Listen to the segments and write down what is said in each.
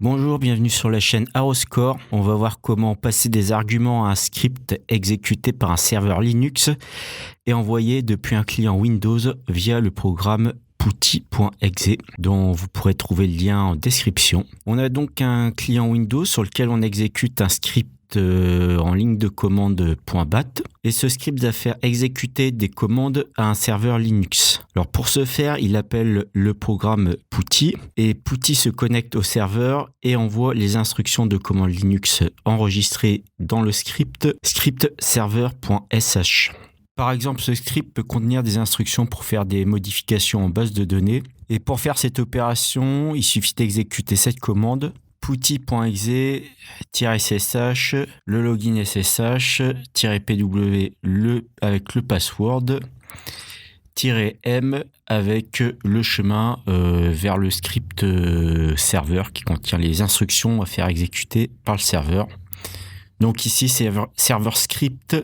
Bonjour, bienvenue sur la chaîne Arrowscore. On va voir comment passer des arguments à un script exécuté par un serveur Linux et envoyé depuis un client Windows via le programme putty.exe dont vous pourrez trouver le lien en description. On a donc un client Windows sur lequel on exécute un script en ligne de commande .bat et ce script va faire exécuter des commandes à un serveur Linux. Alors pour ce faire, il appelle le programme putty et putty se connecte au serveur et envoie les instructions de commande Linux enregistrées dans le script server.sh. Par exemple, ce script peut contenir des instructions pour faire des modifications en base de données. Et pour faire cette opération, il suffit d'exécuter cette commande putty.exe-ssh, le login ssh, -pw avec le password, -m avec le chemin vers le script serveur qui contient les instructions à faire exécuter par le serveur. Donc ici, c'est server script.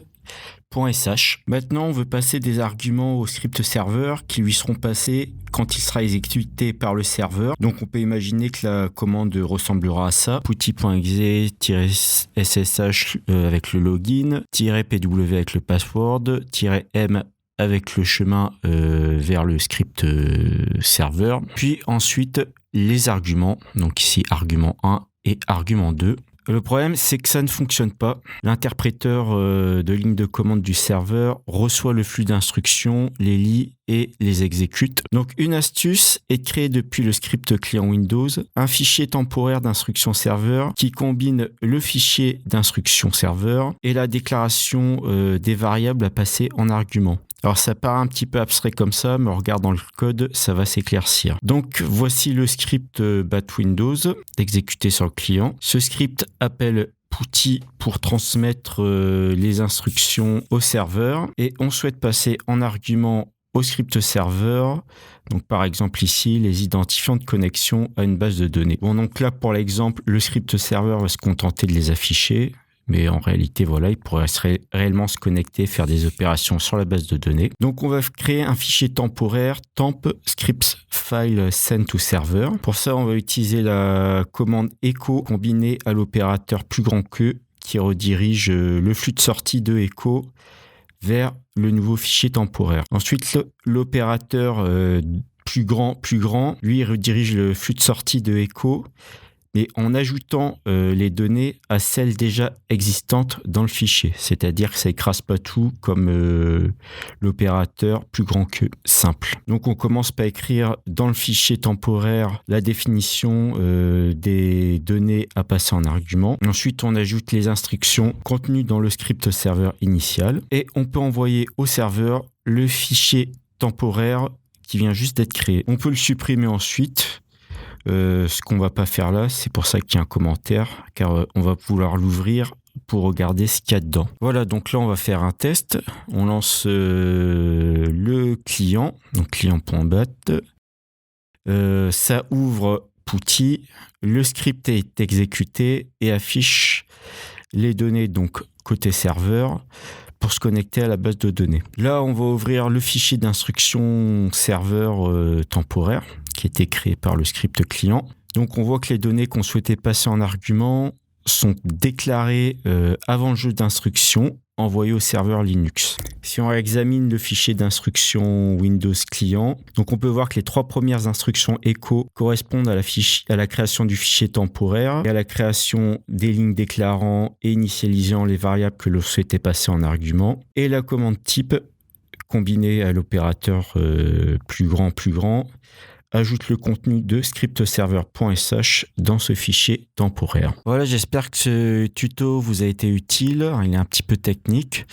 .sh. Maintenant, on veut passer des arguments au script serveur qui lui seront passés quand il sera exécuté par le serveur. Donc, on peut imaginer que la commande ressemblera à ça. putty.exe-ssh avec le login, -pw avec le password, -m avec le chemin vers le script serveur. Puis ensuite, les arguments. Donc ici, argument 1 et argument 2. Le problème, c'est que ça ne fonctionne pas. L'interpréteur de ligne de commande du serveur reçoit le flux d'instructions, les lit et les exécute. Donc, une astuce est de créer depuis le script client Windows un fichier temporaire d'instructions serveur qui combine le fichier d'instructions serveur et la déclaration des variables à passer en argument. Alors ça paraît un petit peu abstrait comme ça, mais on regarde dans le code, ça va s'éclaircir. Donc voici le script bat Windows exécuté sur le client. Ce script appelle putty pour transmettre les instructions au serveur et on souhaite passer en argument au script serveur. Donc par exemple ici, les identifiants de connexion à une base de données. Bon, donc là pour l'exemple, le script serveur va se contenter de les afficher. Mais en réalité, voilà, il pourrait réellement se connecter, faire des opérations sur la base de données. Donc, on va créer un fichier temporaire temp scripts file send to server. Pour ça, on va utiliser la commande echo combinée à l'opérateur plus grand que qui redirige le flux de sortie de echo vers le nouveau fichier temporaire. Ensuite, l'opérateur plus grand, lui redirige le flux de sortie de echo mais en ajoutant les données à celles déjà existantes dans le fichier. C'est-à-dire que ça écrase pas tout comme l'opérateur plus grand que simple. Donc on commence par écrire dans le fichier temporaire la définition des données à passer en argument. Ensuite, on ajoute les instructions contenues dans le script serveur initial et on peut envoyer au serveur le fichier temporaire qui vient juste d'être créé. On peut le supprimer ensuite. Ce qu'on va pas faire là, c'est pour ça qu'il y a un commentaire, car on va vouloir l'ouvrir pour regarder ce qu'il y a dedans. Voilà, donc là on va faire un test. On lance le client, donc client.bat. Ça ouvre putty. Le script est exécuté et affiche les données donc côté serveur pour se connecter à la base de données. Là, on va ouvrir le fichier d'instruction serveur temporaire qui a été créé par le script client. Donc, on voit que les données qu'on souhaitait passer en argument sont déclarées avant le jeu d'instruction envoyé au serveur Linux. Si on examine le fichier d'instruction Windows client, donc on peut voir que les 3 premières instructions echo correspondent à la création du fichier temporaire et à la création des lignes déclarant et initialisant les variables que l'on souhaitait passer en argument. Et la commande type, combinée à l'opérateur plus grand, ajoute le contenu de scriptserver.sh dans ce fichier temporaire. Voilà, j'espère que ce tuto vous a été utile. Il est un petit peu technique.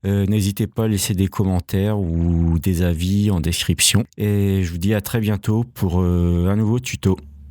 N'hésitez pas à laisser des commentaires ou des avis en description. Et je vous dis à très bientôt pour un nouveau tuto.